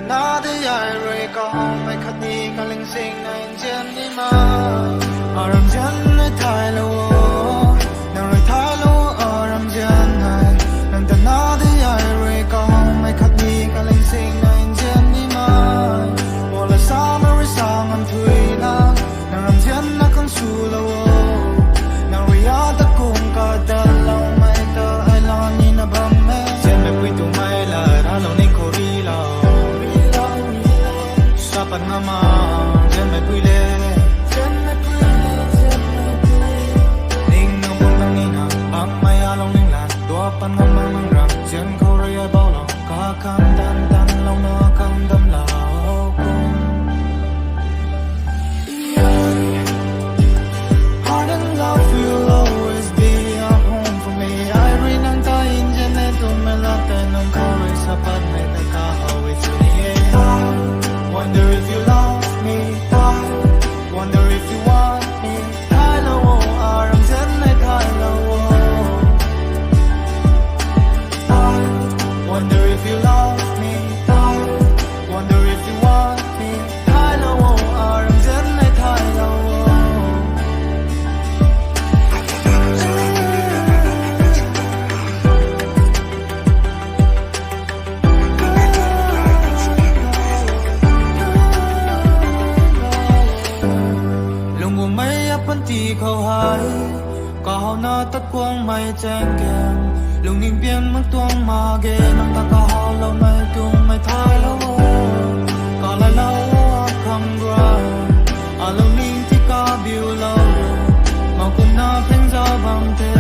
na de ai re ka mai khat ni ka ling sing na jian ni ma aram jian na thai lo na re thai lo aram jian hai nan da na de ai re ka mai khat ni ka ling sing na jian ni ma wala sa ma re sa ngam thui na na ram jian na kang su lo na re ya ta kung ka da lo mai ta ai la ni na bam me jian me pui tu mai la ra lo ni ko ri la sa pan nga ma jian me pui le ning nang bong nang ni na bang mai a long ning la do pan nga mang mang ram jian ko re ya bao lo ka kan dan dan long na kam dam la heart and love will always be a home for me I rin ang ta in jian ne tu me la ta nang ko re sa pan me ta ka always in the air wonder if you love me I wonder if you want me thai lo aram jian ne thai lo I wonder if you love me I wonder if you want me thai lo aram jian ne thai lo ti khâu hai cao na tất quang mây chen kèm lùng ninh biên mất tuông mà ghê nang ta cao hao lâu mây tung mây thái lâu cao lại lâu không ra à lâu ninh thì cao biểu lâu mà cùng na phên ra bằng thế